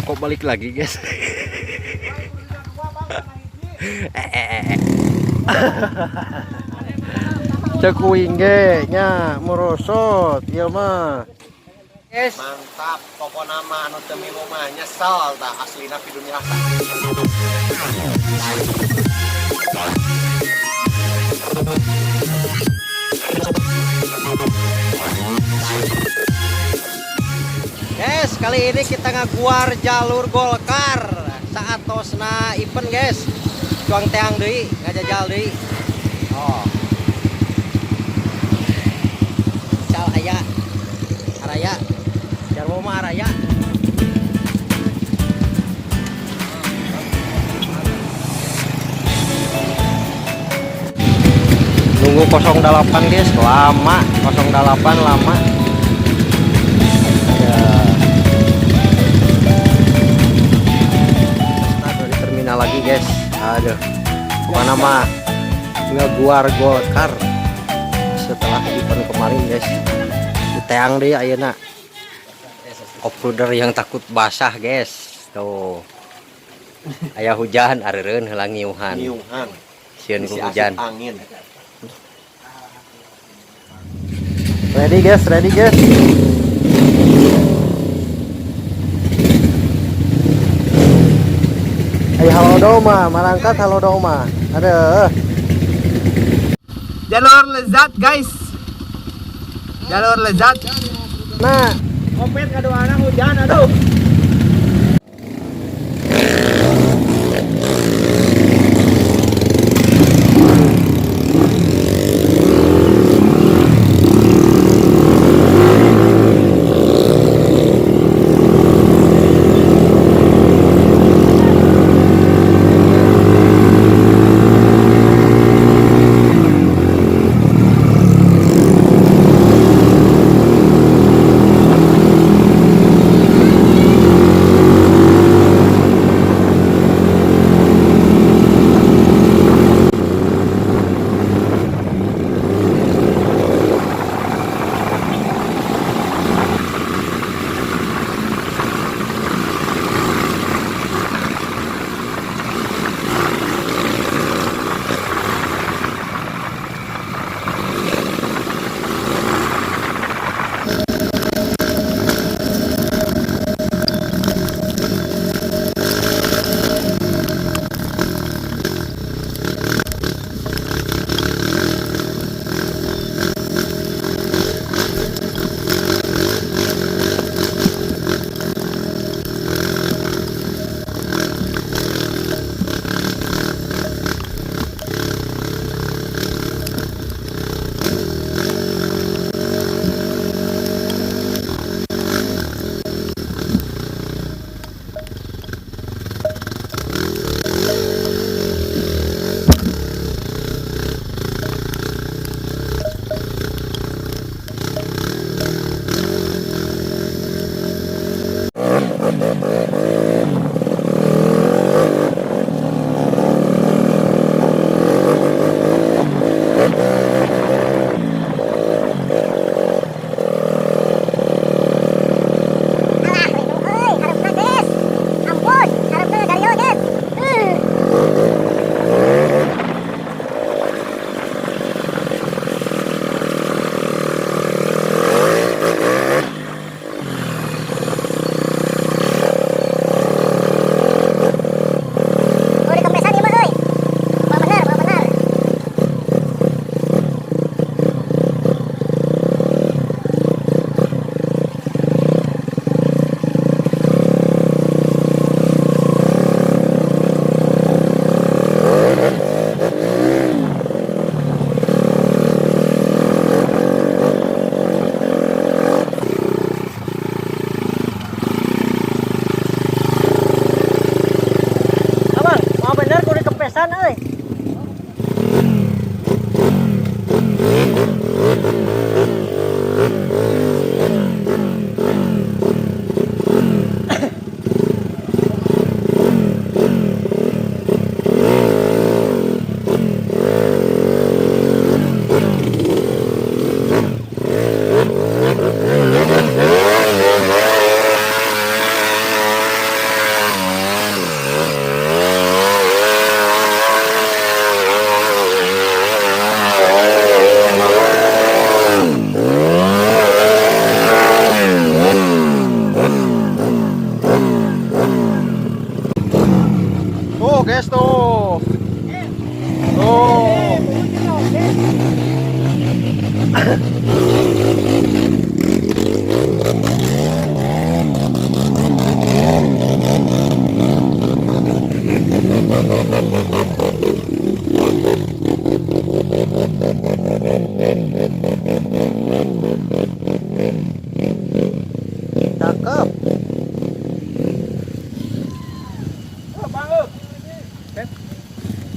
Kok balik lagi guys? Cekuing ge nya merosot ieu mah. Guys, Mantap, pokok nama anu teu minum mah nyesel tah aslina di dunia. guys, kali ini kita ngaguar jalur Golkar saatosna event guys. Cuang teang deui, ngajajal deui. Oh. Cal aya. Araya. Jarwo mah araya. Nunggu 08 guys, lama. 08 lama. Lagi guys, aduh, mana mah ngeguar Golkar setelah event kemarin guys. Di teang deh ayeuna offroader yang takut basah guys. Tuh aya hujan areureun heula ngiuhan sieun ku hujan angin. ready guys. Halo Doma, marangkat halo Doma. Ada. Jalur lezat guys. Jalur lezat. Nah, Kompet kadoana hujan aduh.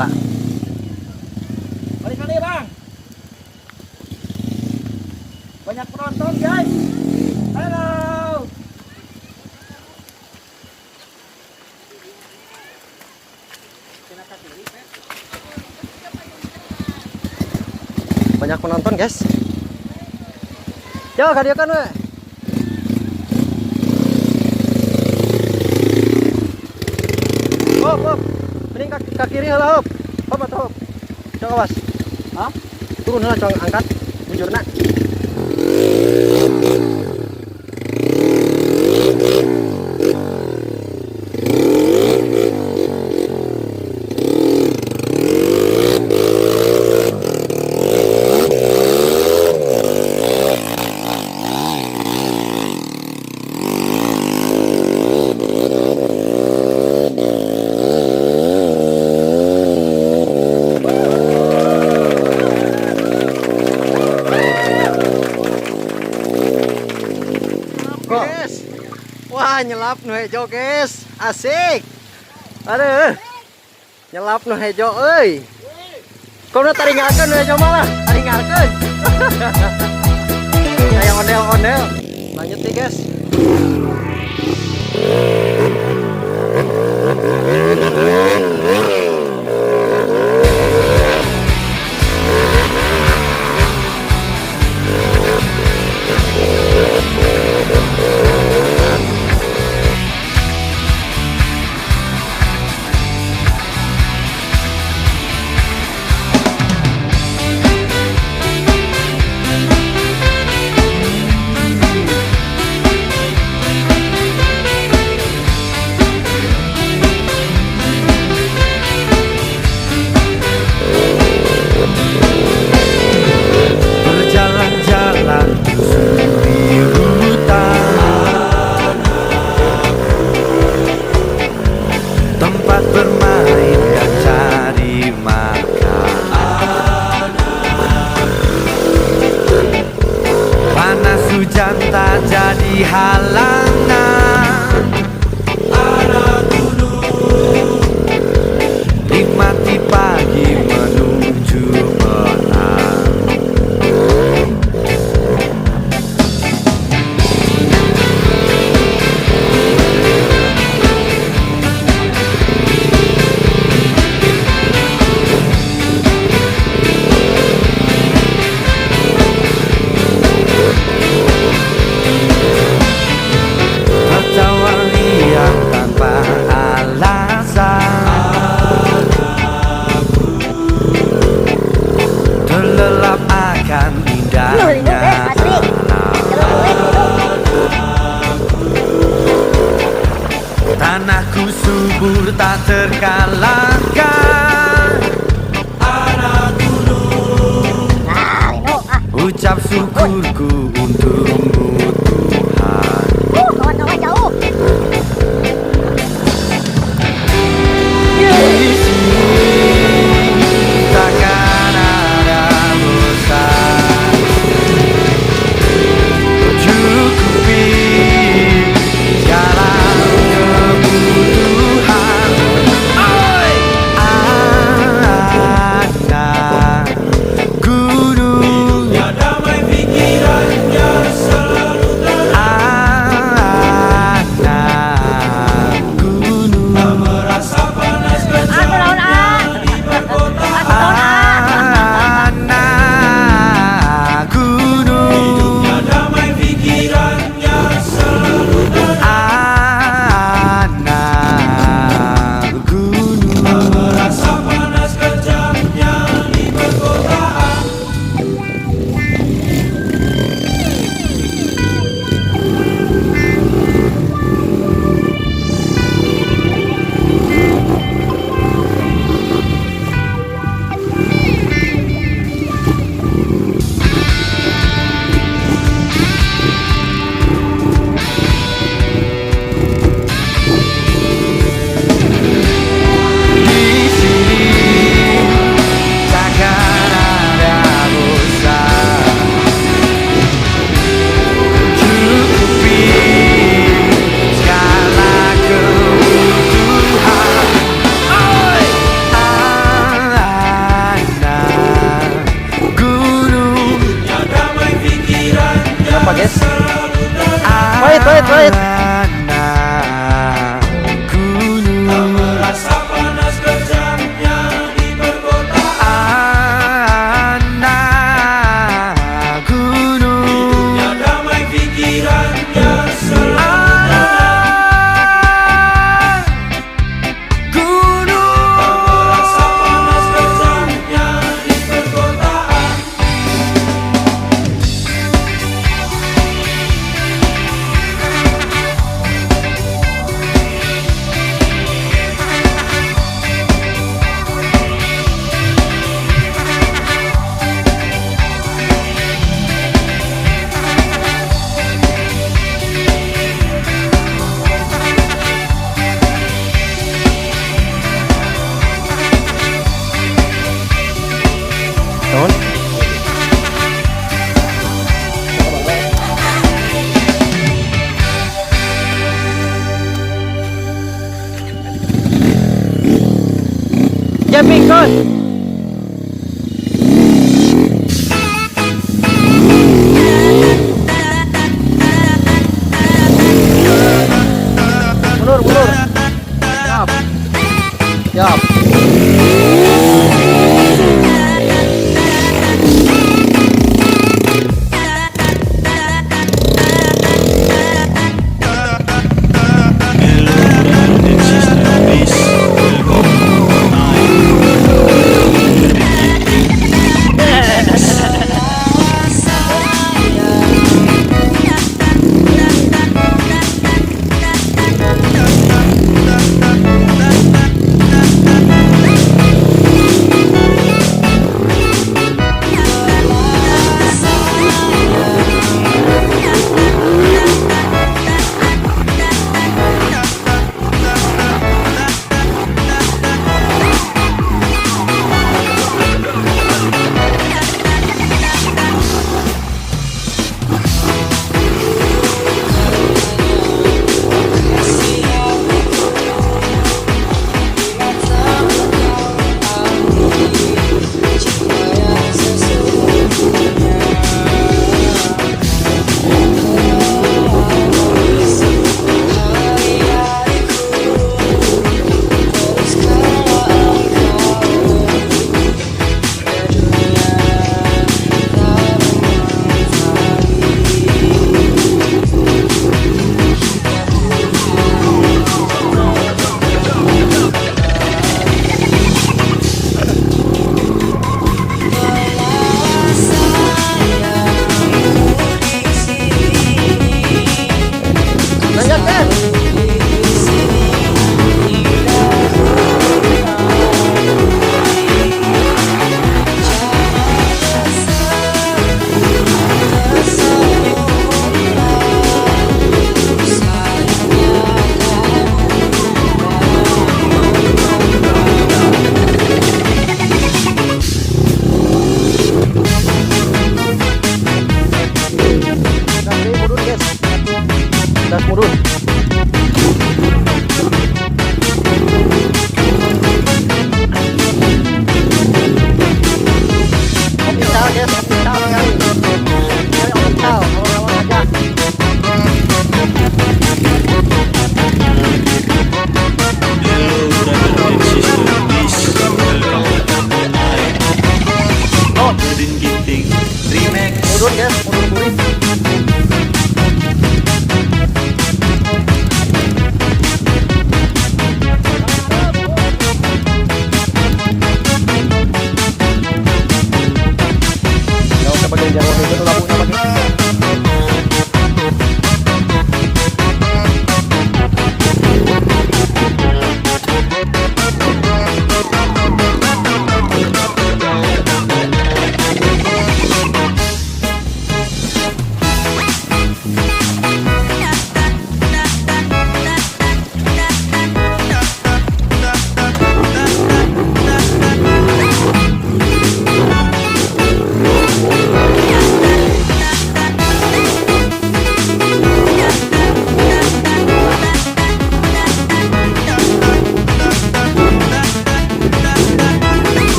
segala. Balik kali bang. Banyak penonton guys. Halo. Banyak penonton guys. Yo kadiokan we. Hop. Mending ke kiri heula hop. Hop atau hop. Coba awas. Hah? Turun heula coba angkat bujurna. Guys, wah nyelap nu hejo guys, asik. Aduh, nyelap nu hejo, euy. Kau na taringakeun nu hejo mah, taringakeun. Kayak ondel-ondel. Lanjut nih guys. Hujan tak jadi halangan. Anak gunung nikmati pagi menuju menang. Tanahku subur tak terkalahkan. Anak gunung, ucap syukurku untukmu Tuhan. Kawan-kawan jauh. Di sini takkan ada bosan. Cukupi segala kebutuhan. Oi, anak gunung, ya damai pikirannya selalu. pikirannya selalu gunung. Tak merasa panas kejamnya di perkotaan. Non. Ya pikun. Mundur. Siap. Siap.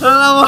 Lama.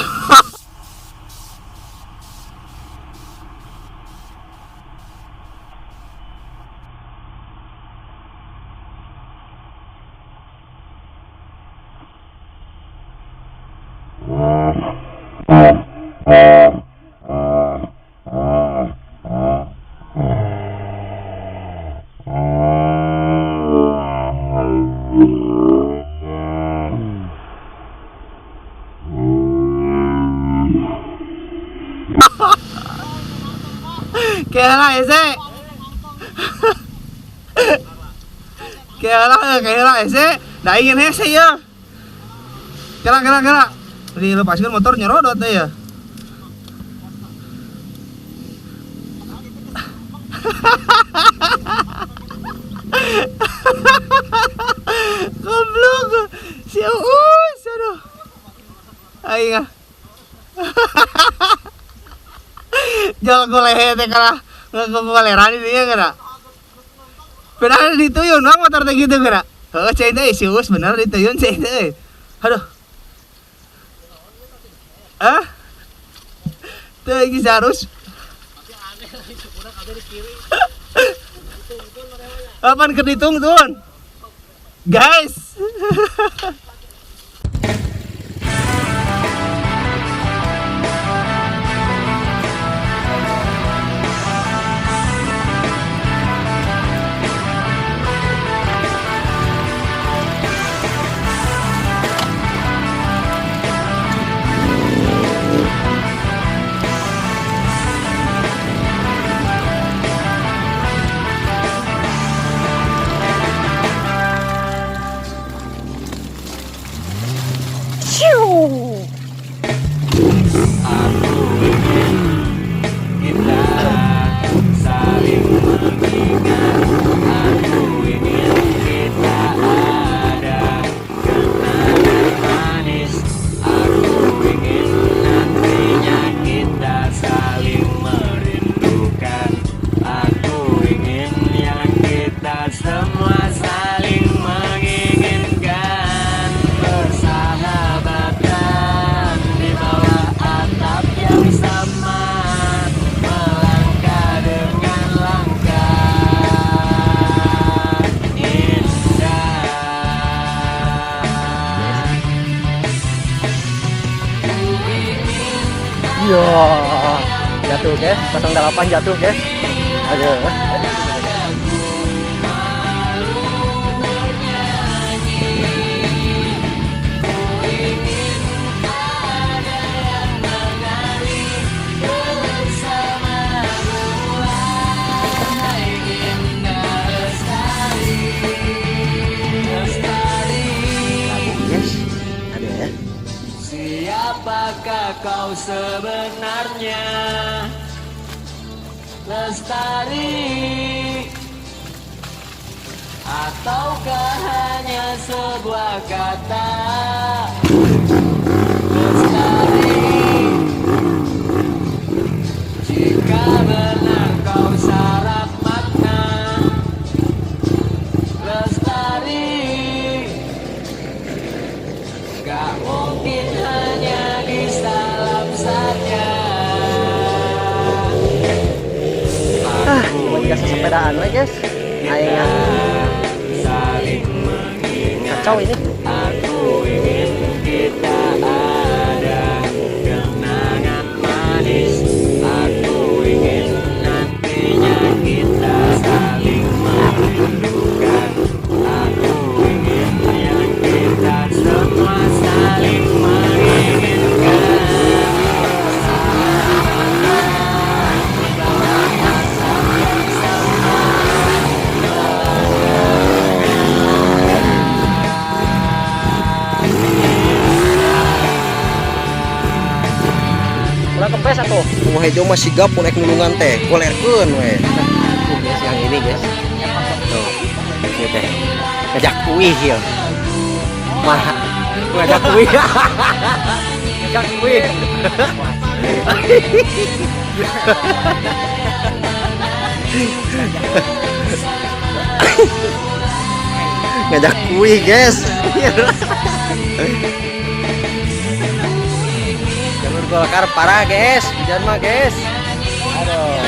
Kaya lah ese. Kaya lah ese. Dah ingin ese ya. Kira. Dilepaskan motor nyerodot ya. Goblok. Si Uus, aduh. Aing ah. Jangan gue lehe teh kalah ngegolera di dia kena. Padahal dituyun bang motor teh gitu kena. Heeh cai teh si Uus bener dituyun cai teh. Aduh. Ah? Teh iki sarus. Apaan keditung tuh? Guys. Iya, jatuh guys, 08 jatuh guys. Aduh. Siapakah kau sebenarnya? Lestari, ataukah hanya sebuah kata? Lestari, jika benar kau syarat makna. Lestari, gak mungkin hanya di salam saja. Cuma dikasih sepedaan lah guys. Aing kacau ini. Aku ingin kita ada kenangan manis. Aku ingin nantinya kita saling merindukan. Aku ingin yang kita semua saling menginginkan. Ulah kempes atuh. Wah hejo mah sigap mun naik nulungan teh. Golerkeun we. Guys yang ini guys. Tuh. Ini teh. Ngajak kuih ya. Mah ngajak kuih. Ngajak kuih. Ngajak kuih guys. Golkar parah guys, hujan mah guys. Aduh.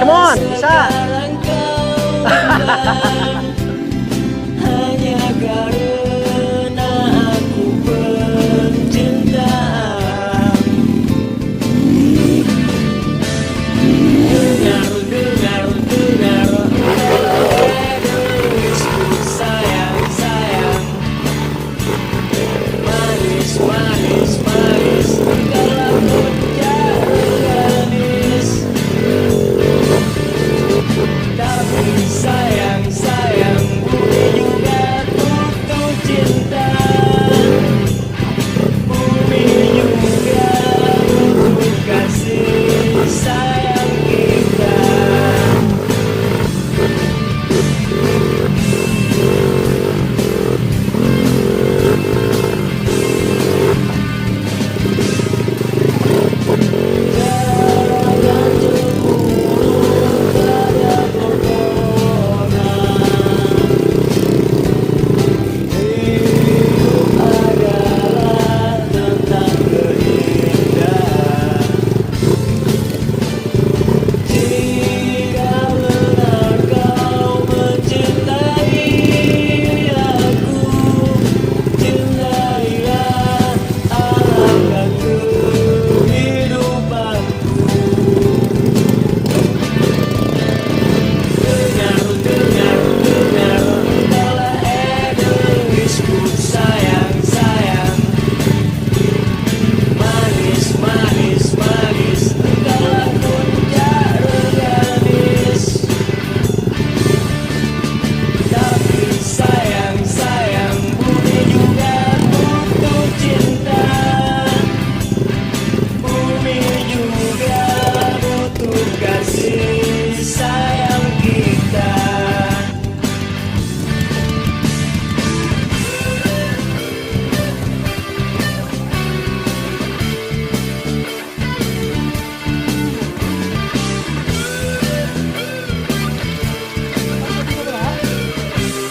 Come on, bisa. Hanya karena aku pencinta. Dengar sayang, sayang. Manis, manis, manis. Kalau puncak manis. Tapi sayang, sayang, bumi juga butuh cinta. Bumi juga butuh kasih sayang kita.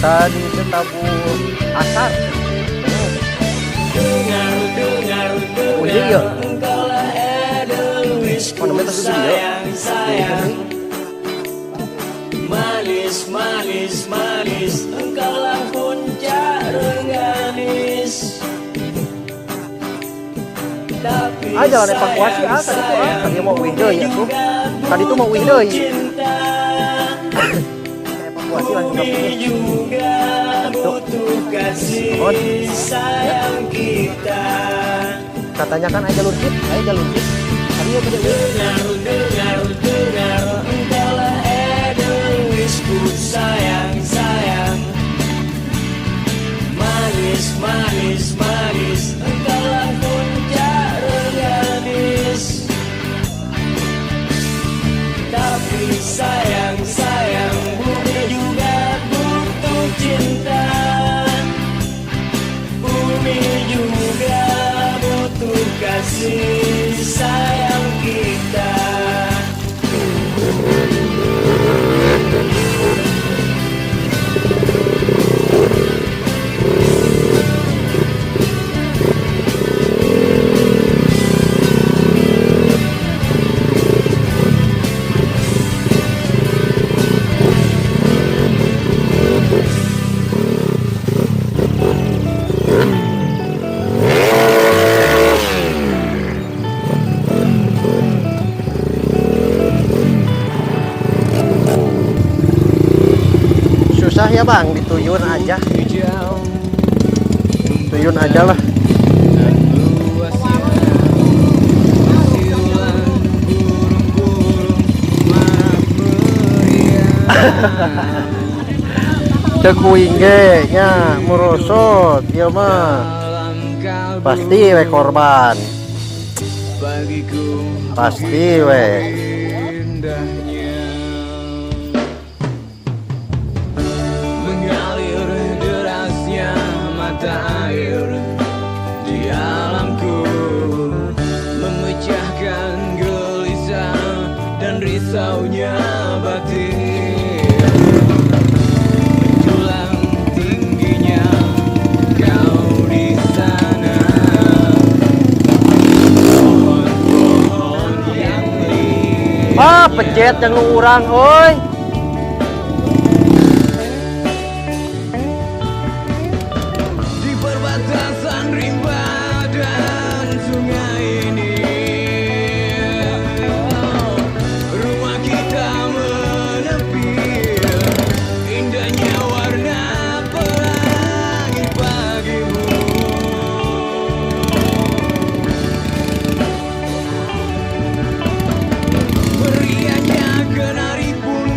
Tadi itu tabu asar. Oh iya ya. Mana meter sayang, sayang. Manis, manis, manis. Engkaulah puncak rengganis. Ah jalan evakuasi tadi tuh tadi mau window ya tuh. Tadi tuh mau window. Evakuasi langsung ke sini. Sayang kita. Katanya kan aja jalur kit. Tadi ya dengar, engkaulah edelwisku sayang. manis-manis, engkaulah puncak reganis. Tapi sayang, bumi juga butuh cinta. Bumi juga butuh kasih sayang kita. Susah ya bang, dituyun aja. Tuyun aja lah. Tekuing ge nya merosot ya mah. Pasti we korban. Pasti we. Mengalir derasnya mata air di alamku, memecahkan gelisah dan risaunya batin. Tulang tingginya kau di sana, pohon-pohon yang liar. Pencet yang lu urang, oi. Di perbatasan rimba dan sungai ini, rumah kita menepi. Indahnya warna pelangi pagimu. Meriahnya kenari pun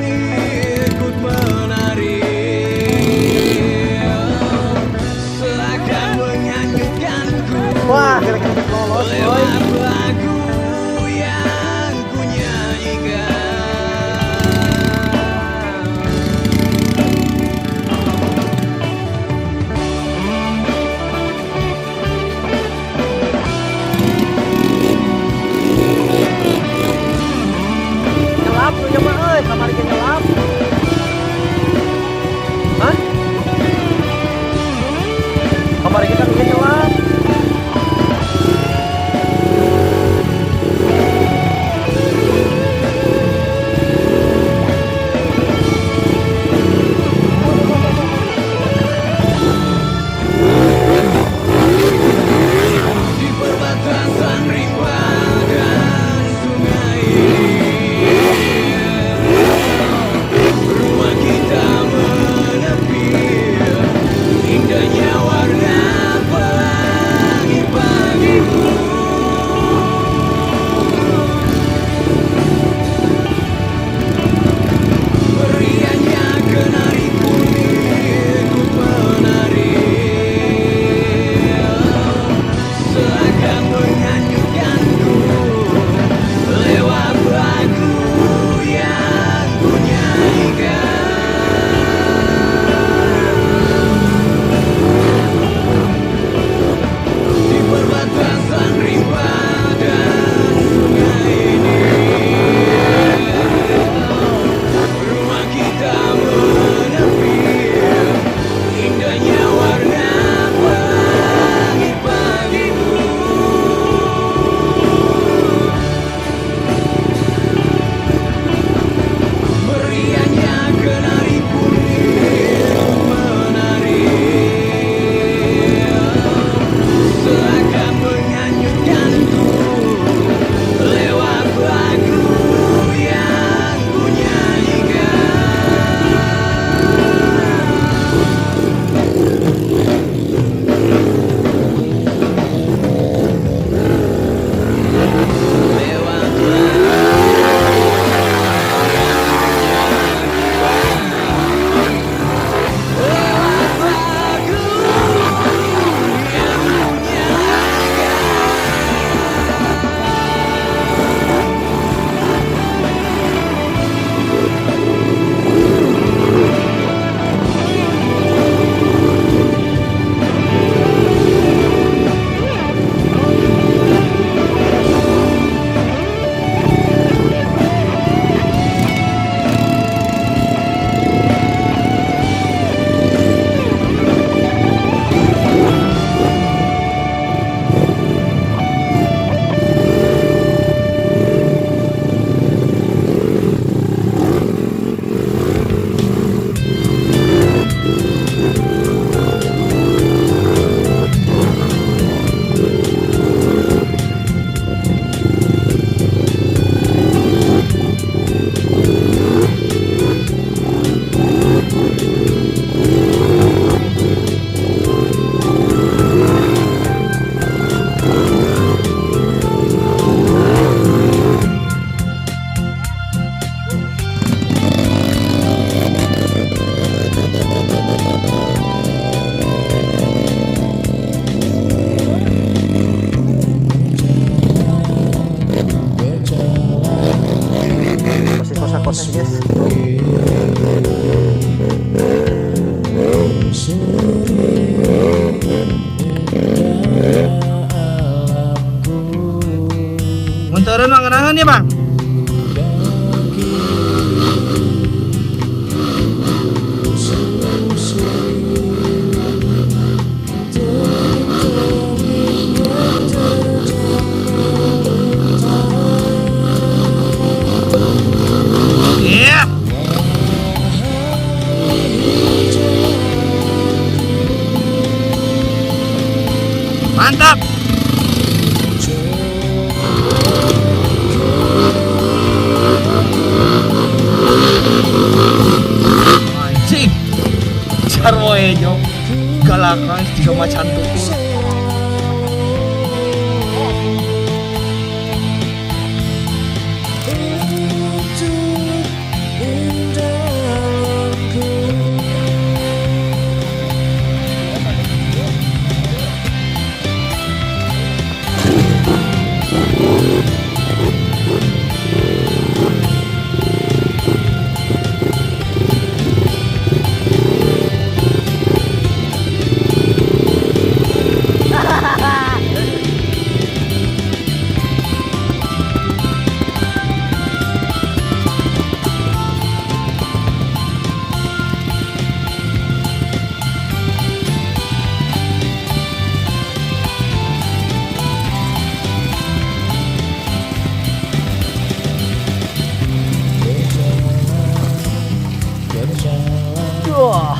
mantap. Anjing. Jarwo ejo. Galakan tiga macan tutur. Wah.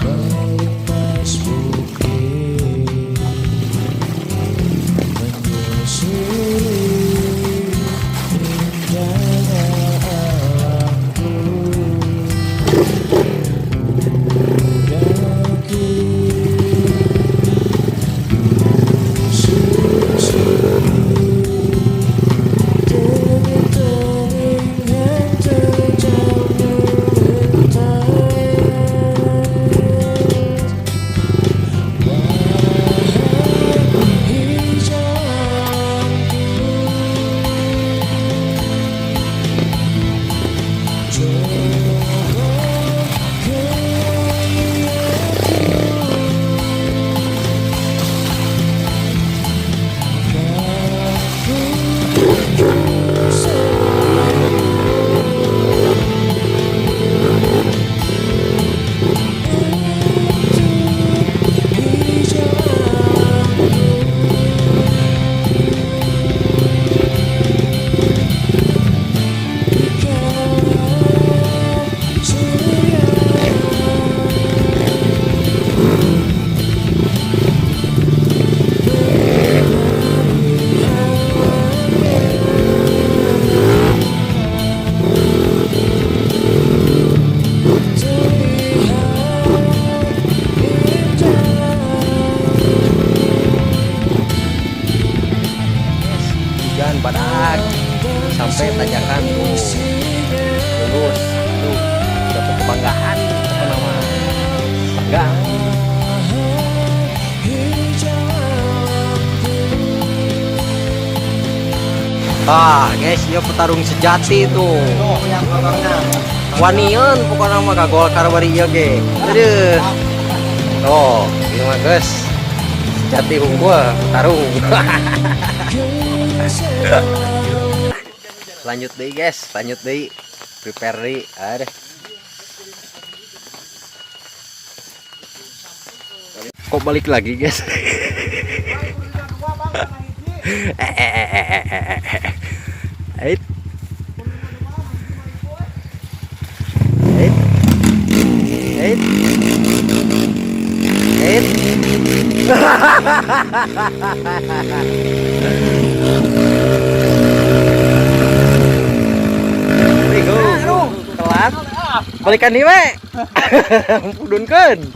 Hujan badak sampai tanjakan tuh lulus tuh suatu kebanggaan apa nama bangga. Guys, ya petarung sejati tuh. Tuh yang kotornya. Wanian pokoknya mah kagol karwari ieu ge. Aduh. Oh, ini mah guys. Sejati unggul petarung. Lanjut deh guys, lanjut deh. Prepare deh. Ada. Kok balik lagi guys? Ait. Ait. Ait. Ait. Telat. Balikan nih we. Pudunkeun.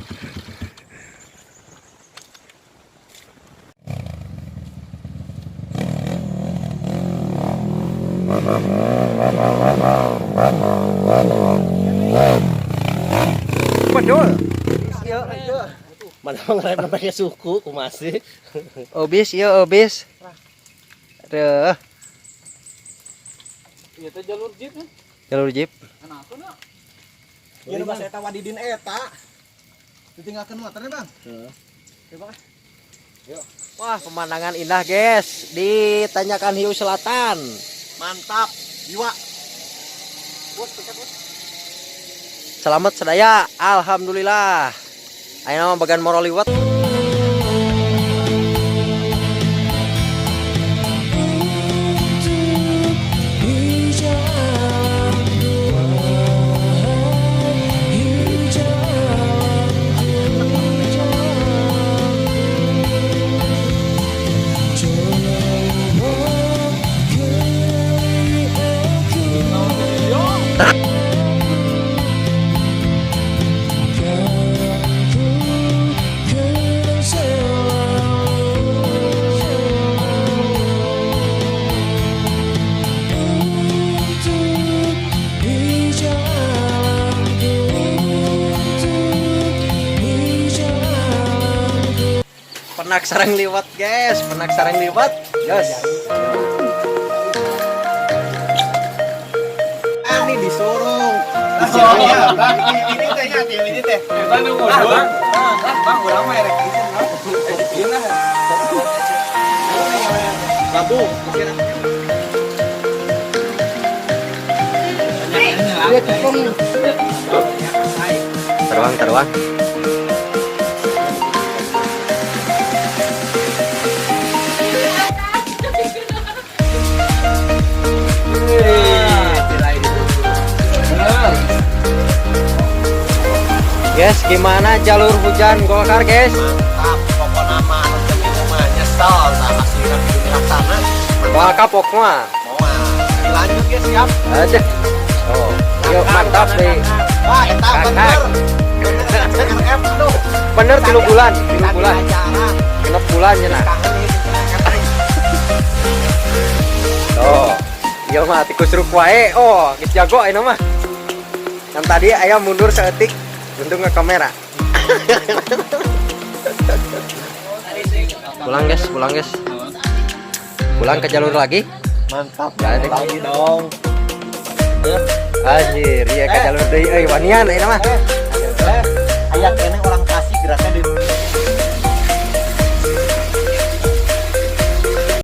Padahal. Mana ngerem pakai suku ku masih. Obis ya obis. Aduh. Ieu teh jalur jeep ya. Jalur jeep. Kenapa na? Ieu mah eta wadidin eta. Ditinggalkeun motornya, Bang. Heeh. Coba. Yuk. Wah, pemandangan indah, guys. Di Tanjakan Hiu Selatan. Mantap. Jiwa. Selamat sedaya. Alhamdulillah. Ayo nama bagan moro liwat. penak sarang liwat guys, penak sarang liwat guys. Ani disorong. Ini tehnya ini teh. Bang urang mah erek isin lah. Babu, Teruang. Guys, gimana jalur hujan Golkar guys? mantap. Pokoknya mah anu teh mah nyesel nah hasilna kitu dilaksana. Wah kapok mah. Moal. Dilanjut ya siap. Aja. Oh, yuk mantap deh. Wah, eta bener. RF aduh. Bener 3 bulan, 3 Tadi bulan. acara. Genep bulan cenah. Oh, iya mah tikus ruk wae. Oh, geus jago ayeuna mah. Yang tadi aya mundur saeutik untung ke kamera. Pulang guys. Pulang ke jalur lagi. Mantap. Jadi. Lagi dong. Anjir, iya ke jalur deui euy wanian ayeuna mah. Aya kene orang kasih geraknya di